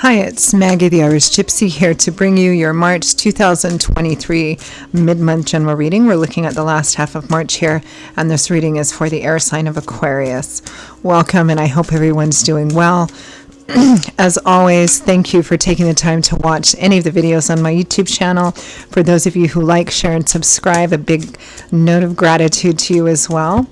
Hi, it's Maggie the Irish Gypsy here to bring you your March 2023 mid-month general reading. We're looking at the last half of March here, and this reading is for the air sign of Aquarius. Welcome, and I hope everyone's doing well. As always, thank you for taking the time to watch any of the videos on my YouTube channel. For those of you who like, share, and subscribe, a big note of gratitude to you as well.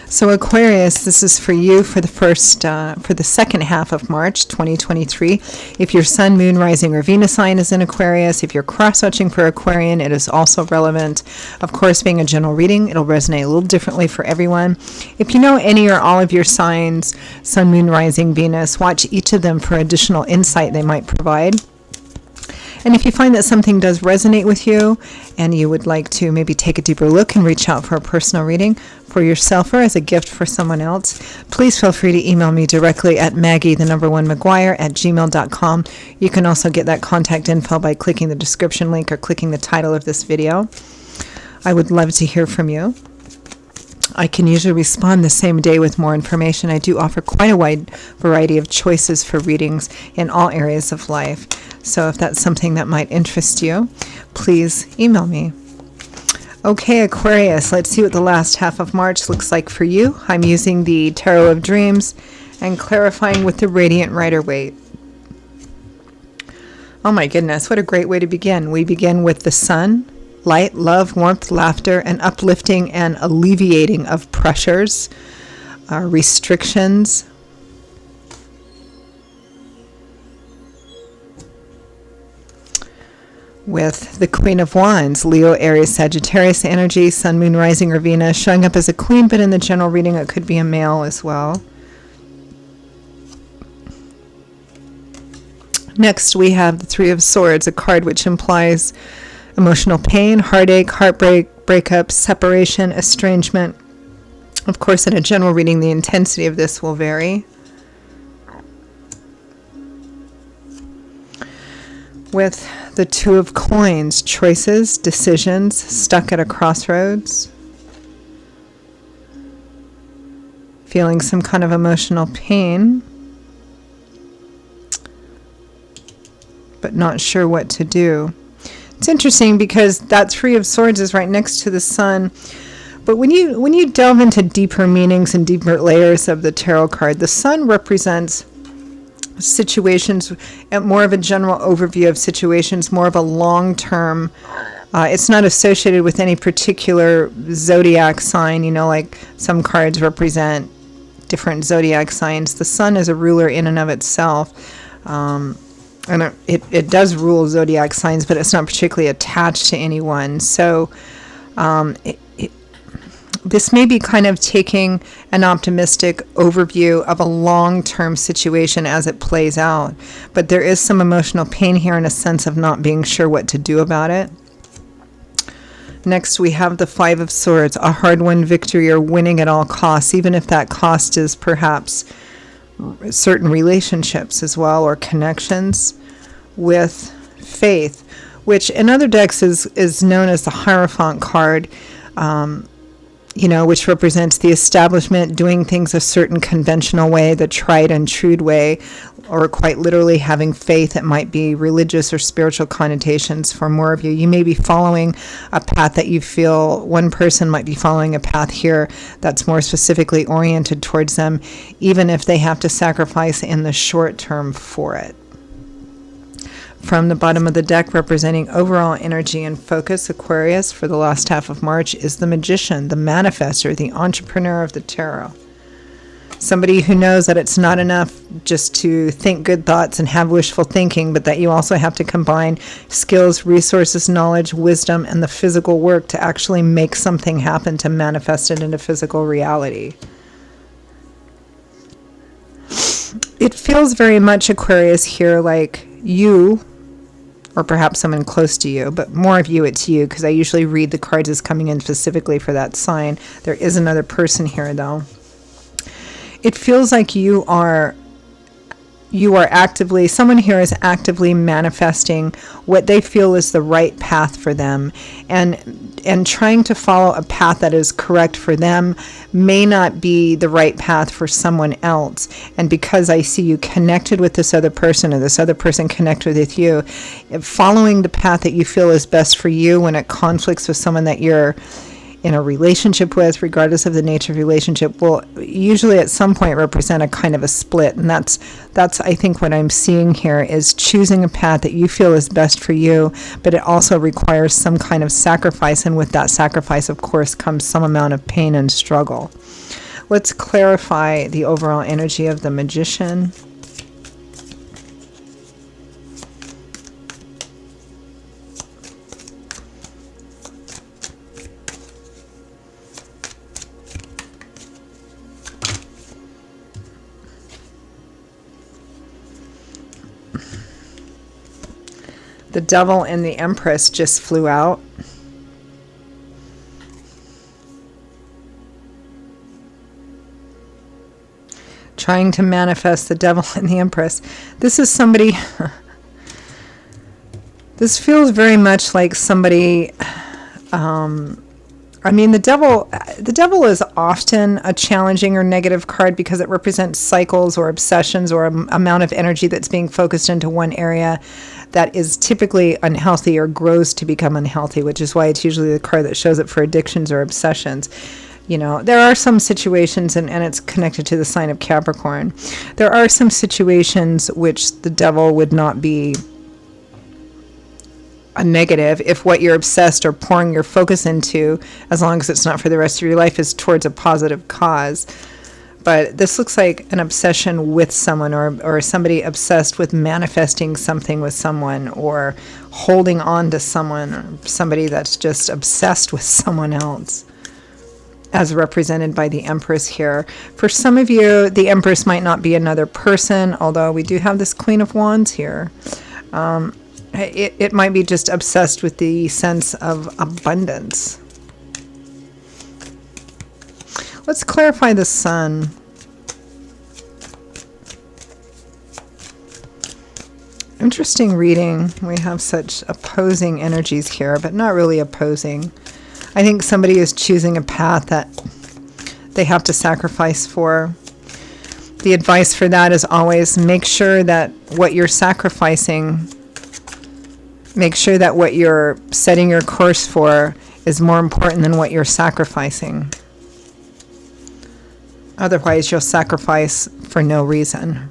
So Aquarius, this is for you for the second half of March 2023. If your sun, moon, rising, or Venus sign is in Aquarius, if you're cross-watching for Aquarian, it is also relevant. Of course, being a general reading, it'll resonate a little differently for everyone. If you know any or all of your signs, sun, moon, rising, Venus, watch each of them for additional insight they might provide. And if you find that something does resonate with you and you would like to maybe take a deeper look and reach out for a personal reading for yourself or as a gift for someone else, please feel free to email me directly at maggie1maguire@gmail.com. You can also get that contact info by clicking the description link or clicking the title of this video. I would love to hear from you. I can usually respond the same day with more information. I do offer quite a wide variety of choices for readings in all areas of life. So if that's something that might interest you, please email me. Okay, Aquarius, let's see what the last half of March looks like for you. I'm using the Tarot of Dreams and clarifying with the Radiant Rider-Waite. Oh my goodness, what a great way to begin. We begin with the sun. Light, love, warmth, laughter, and uplifting and alleviating of pressures, restrictions. With the Queen of Wands, Leo, Aries, Sagittarius energy, sun, moon, rising, or Venus, showing up as a queen, but in the general reading it could be a male as well. Next we have the Three of Swords, a card which implies emotional pain, heartache, heartbreak, breakup, separation, estrangement. Of course, in a general reading, the intensity of this will vary. With the Two of Coins, choices, decisions, stuck at a crossroads. Feeling some kind of emotional pain, but not sure what to do. It's interesting because that Three of Swords is right next to the sun. But when you delve into deeper meanings and deeper layers of the tarot card, the sun represents situations, more of a general overview of situations, more of a long-term. It's not associated with any particular zodiac sign, like some cards represent different zodiac signs. The sun is a ruler in and of itself. And it does rule zodiac signs, but it's not particularly attached to anyone. So this may be kind of taking an optimistic overview of a long-term situation as it plays out. But there is some emotional pain here and a sense of not being sure what to do about it. Next, we have the Five of Swords, a hard-won victory or winning at all costs, even if that cost is perhaps certain relationships as well, or connections. With Faith, which in other decks is known as the Hierophant card, which represents the establishment, doing things a certain conventional way, the tried and true way, or quite literally having faith. It might be religious or spiritual connotations for more of you. You may be following a path that you feel, one person might be following a path here that's more specifically oriented towards them, even if they have to sacrifice in the short term for it. From the bottom of the deck, representing overall energy and focus, Aquarius, for the last half of March, is the Magician, the manifestor, the entrepreneur of the tarot. Somebody who knows that it's not enough just to think good thoughts and have wishful thinking, but that you also have to combine skills, resources, knowledge, wisdom, and the physical work to actually make something happen, to manifest it into physical reality. It feels very much, Aquarius, here like you, or perhaps someone close to you, but more of you, it's you, because I usually read the cards as coming in specifically for that sign. There is another person here, though. It feels like you are you are actively, someone here is actively manifesting what they feel is the right path for them, and trying to follow a path that is correct for them may not be the right path for someone else. And because I see you connected with this other person, or this other person connected with you, following the path that you feel is best for you when it conflicts with someone that you're in a relationship with, regardless of the nature of relationship, will usually at some point represent a kind of a split. And that's I think what I'm seeing here is choosing a path that you feel is best for you, but it also requires some kind of sacrifice, and with that sacrifice, of course, comes some amount of pain and struggle. Let's clarify the overall energy of the Magician. The Devil and the Empress just flew out. Trying to manifest the Devil and the Empress. This is somebody... this feels very much like somebody... I mean, the devil is often a challenging or negative card because it represents cycles or obsessions or amount of energy that's being focused into one area that is typically unhealthy or grows to become unhealthy, which is why it's usually the card that shows up for addictions or obsessions. You know, there are some situations, and it's connected to the sign of Capricorn. There are some situations which the devil would not be a negative if what you're obsessed or pouring your focus into, as long as it's not for the rest of your life, is towards a positive cause. But this looks like an obsession with someone, or somebody obsessed with manifesting something with someone, or holding on to someone, or somebody that's just obsessed with someone else, as represented by the Empress here. For some of you, the Empress might not be another person, although we do have this Queen of Wands here. It might be just obsessed with the sense of abundance. Let's clarify the Sun. Interesting reading. We have such opposing energies here, but not really opposing. I think somebody is choosing a path that they have to sacrifice for. The advice for that is always make sure that what you're sacrificing, make sure that what you're setting your course for is more important than what you're sacrificing. Otherwise, you'll sacrifice for no reason.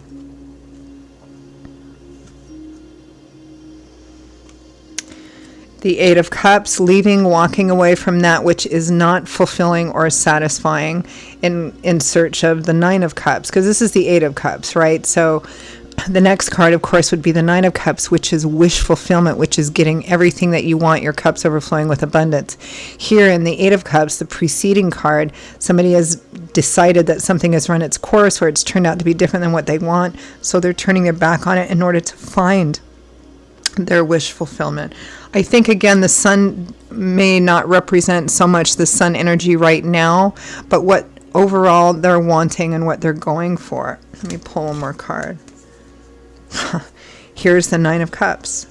The Eight of Cups, leaving, walking away from that which is not fulfilling or satisfying, in search of the Nine of Cups, because this is the Eight of Cups, right? So the next card, of course, would be the Nine of Cups, which is wish fulfillment, which is getting everything that you want, your cups overflowing with abundance. Here in the Eight of Cups, the preceding card, somebody has decided that something has run its course, or it's turned out to be different than what they want, so they're turning their back on it in order to find their wish fulfillment. I think, again, the Sun may not represent so much the Sun energy right now, but what overall they're wanting and what they're going for. Let me pull one more card. Here's the Nine of Cups.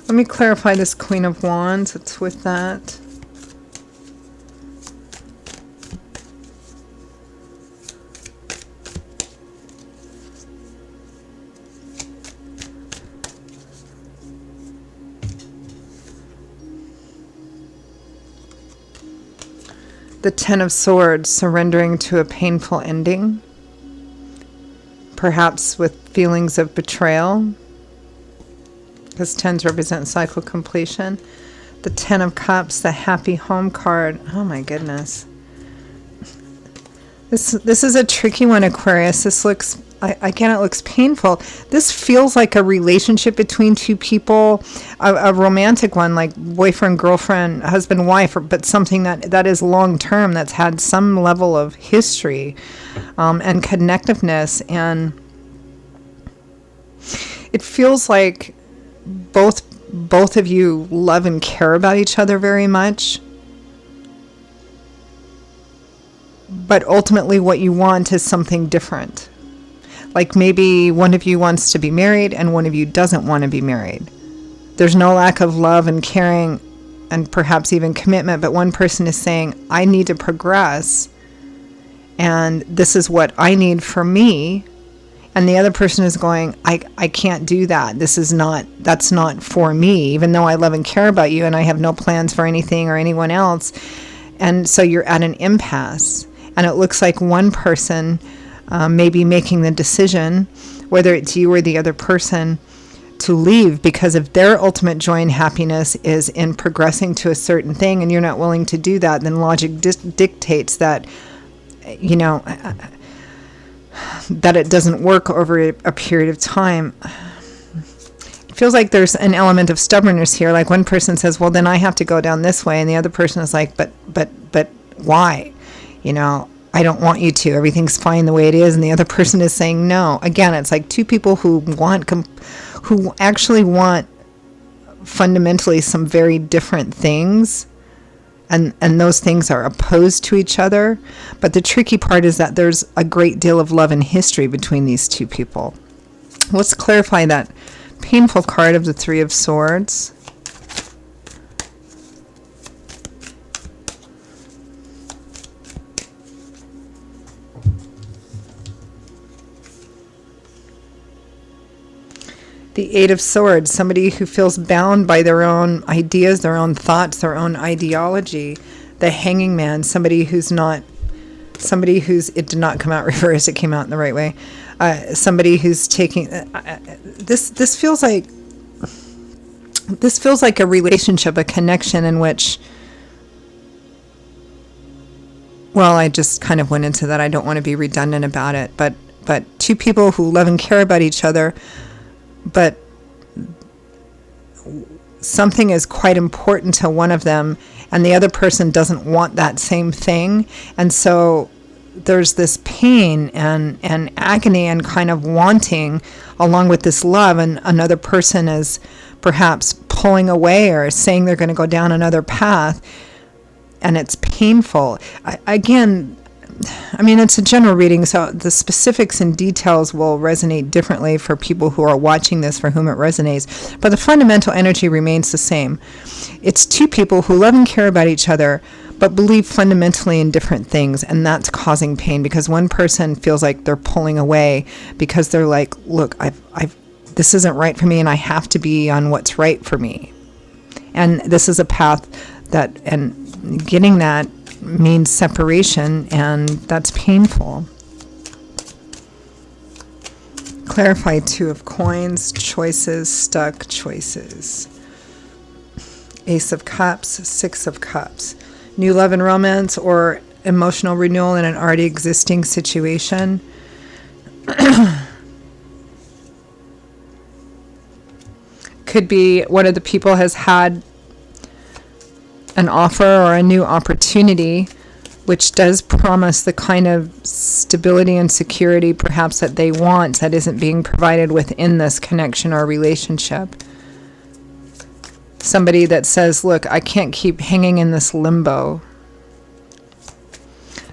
Let me clarify this Queen of Wands. It's with that. The Ten of Swords, surrendering to a painful ending, perhaps with feelings of betrayal, because tens represent cycle completion. The Ten of Cups, the Happy Home card. Oh my goodness. This is a tricky one, Aquarius. This looks, again, it looks painful. This feels like a relationship between two people, a romantic one, like boyfriend, girlfriend, husband, wife, but something that is long-term, that's had some level of history and connectiveness. And it feels like both of you love and care about each other very much. But ultimately what you want is something different. Like maybe one of you wants to be married and one of you doesn't want to be married. There's no lack of love and caring and perhaps even commitment, but one person is saying, I need to progress and this is what I need for me. And the other person is going, I can't do that. That's not for me, even though I love and care about you and I have no plans for anything or anyone else. And so you're at an impasse. And it looks like one person may be making the decision, whether it's you or the other person, to leave because of their ultimate joy and happiness is in progressing to a certain thing, and you're not willing to do that. Then logic dictates that, that it doesn't work over a period of time. It feels like there's an element of stubbornness here. Like one person says, well, then I have to go down this way. And the other person is like, but why? I don't want you to. Everything's fine the way it is. And the other person is saying no. Again, it's like two people who actually want fundamentally some very different things. And those things are opposed to each other. But the tricky part is that there's a great deal of love and history between these two people. Let's clarify that painful card of the Three of Swords. The Eight of Swords, somebody who feels bound by their own ideas, their own thoughts, their own ideology. The Hanging Man, somebody who's, it did not come out reversed, it came out in the right way. Somebody who's taking, this feels like a relationship, a connection in which, well, I just kind of went into that. I don't want to be redundant about it, but two people who love and care about each other, but something is quite important to one of them and the other person doesn't want that same thing. And so there's this pain and agony and kind of wanting along with this love, and another person is perhaps pulling away or saying they're going to go down another path, and it's painful. It's a general reading, so the specifics and details will resonate differently for people who are watching this, for whom it resonates. But the fundamental energy remains the same. It's two people who love and care about each other, but believe fundamentally in different things, and that's causing pain because one person feels like they're pulling away because they're like, look, this isn't right for me, and I have to be on what's right for me. And this is a path and getting that means separation, and that's painful. Clarify Two of Coins, choices, stuck choices. Ace of Cups, Six of Cups. New love and romance or emotional renewal in an already existing situation. Could be one of the people has had an offer or a new opportunity, which does promise the kind of stability and security perhaps that they want that isn't being provided within this connection or relationship. Somebody that says, look, I can't keep hanging in this limbo.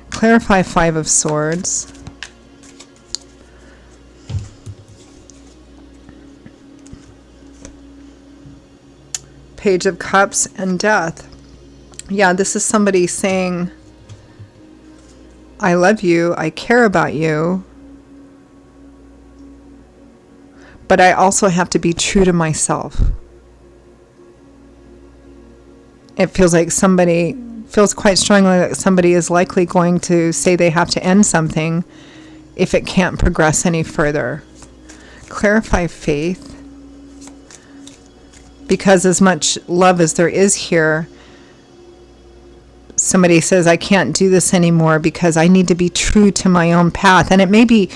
Clarify Five of Swords. Page of Cups and Death. Yeah, this is somebody saying, I love you, I care about you, but I also have to be true to myself. It feels like feels quite strongly that somebody is likely going to say they have to end something if it can't progress any further. Clarify Faith. Because as much love as there is here, somebody says, I can't do this anymore because I need to be true to my own path. And it may be,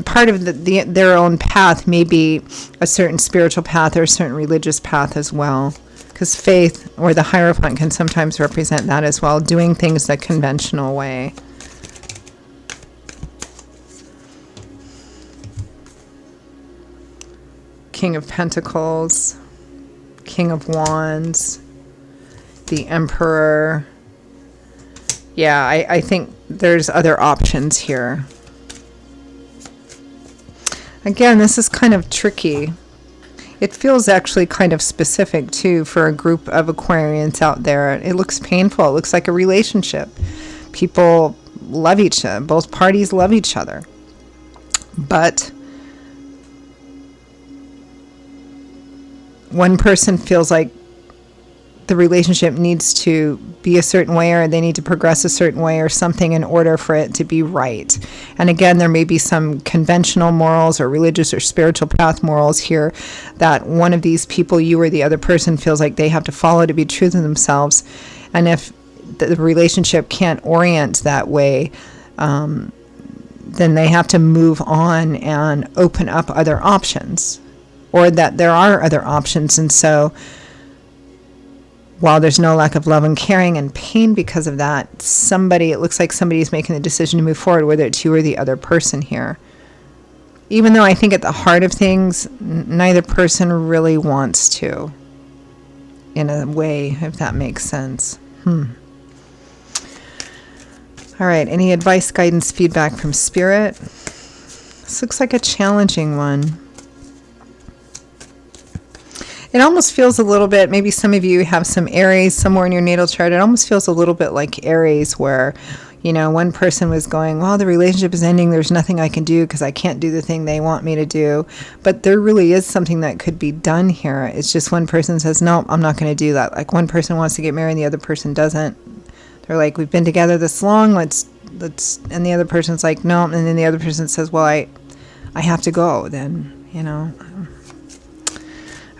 part of their own path may be a certain spiritual path or a certain religious path as well. Because faith or the Hierophant can sometimes represent that as well, doing things the conventional way. King of Pentacles, King of Wands, the Emperor. Yeah, I think there's other options here. Again, this is kind of tricky. It feels actually kind of specific too for a group of Aquarians out there. It looks painful. It looks like a relationship. People love each other. Both parties love each other. But one person feels like the relationship needs to be a certain way, or they need to progress a certain way or something in order for it to be right. And again, there may be some conventional morals or religious or spiritual path morals here that one of these people, you or the other person, feels like they have to follow to be true to themselves. And if the relationship can't orient that way, then they have to move on and open up other options, or that there are other options. And so while there's no lack of love and caring and pain because of that, it looks like somebody is making the decision to move forward, whether it's you or the other person here. Even though I think at the heart of things, neither person really wants to, in a way, if that makes sense. All right, any advice, guidance, feedback from Spirit? This looks like a challenging one. It almost feels a little bit, maybe some of you have some Aries somewhere in your natal chart. It almost feels a little bit like Aries, where, one person was going, well, the relationship is ending. There's nothing I can do because I can't do the thing they want me to do. But there really is something that could be done here. It's just one person says, no, I'm not going to do that. Like one person wants to get married and the other person doesn't. They're like, we've been together this long. Let's, and the other person's like, no. And then the other person says, well, I have to go then,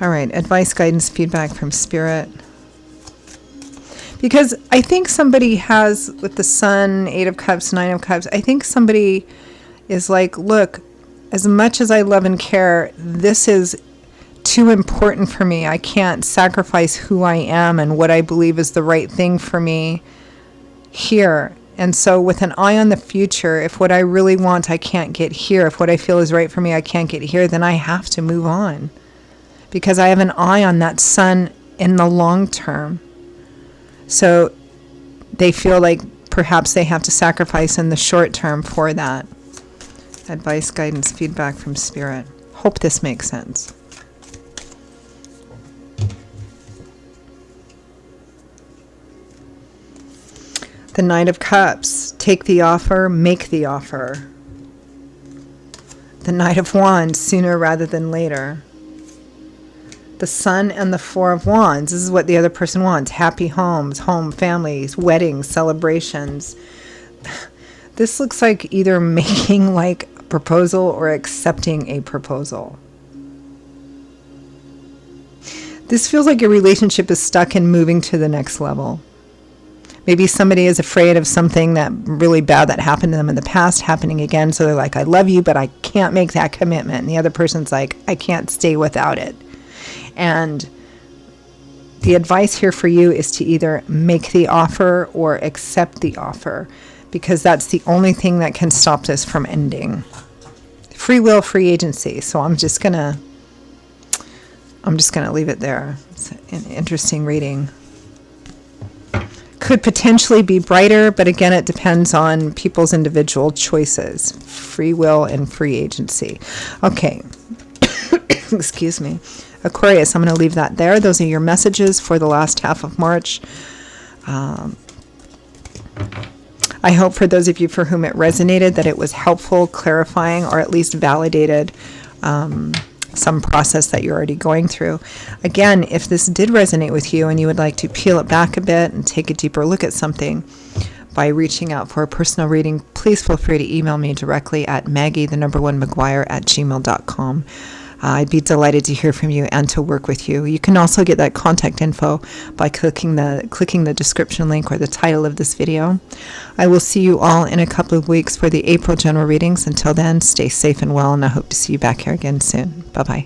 All right, advice, guidance, feedback from Spirit. Because I think somebody has, with the Sun, 8 of Cups, 9 of Cups, I think somebody is like, look, as much as I love and care, this is too important for me. I can't sacrifice who I am and what I believe is the right thing for me here. And so with an eye on the future, if what I really want I can't get here, if what I feel is right for me I can't get here, then I have to move on. Because I have an eye on that Sun in the long term. So they feel like perhaps they have to sacrifice in the short term for that. Advice, guidance, feedback from Spirit. Hope this makes sense. The Knight of Cups. Take the offer, make the offer. The Knight of Wands. Sooner rather than later. The Sun and the Four of Wands. This is what the other person wants. Happy homes, home, families, weddings, celebrations. This looks like either making like a proposal or accepting a proposal. This feels like your relationship is stuck and moving to the next level. Maybe somebody is afraid of something that really bad that happened to them in the past happening again. So they're like, I love you, but I can't make that commitment. And the other person's like, I can't stay without it. And the advice here for you is to either make the offer or accept the offer, because that's the only thing that can stop this from ending. Free will, free agency. So I'm just gonna leave it there. It's an interesting reading. Could potentially be brighter, but again, it depends on people's individual choices. Free will and free agency. Okay. Excuse me. Aquarius, I'm going to leave that there. Those are your messages for the last half of March. I hope for those of you for whom it resonated that it was helpful, clarifying, or at least validated some process that you're already going through. Again, if this did resonate with you and you would like to peel it back a bit and take a deeper look at something by reaching out for a personal reading, please feel free to email me directly at maggie1mcguire@gmail.com. I'd be delighted to hear from you and to work with you. You can also get that contact info by clicking the description link or the title of this video. I will see you all in a couple of weeks for the April general readings. Until then, stay safe and well, and I hope to see you back here again soon. Bye-bye.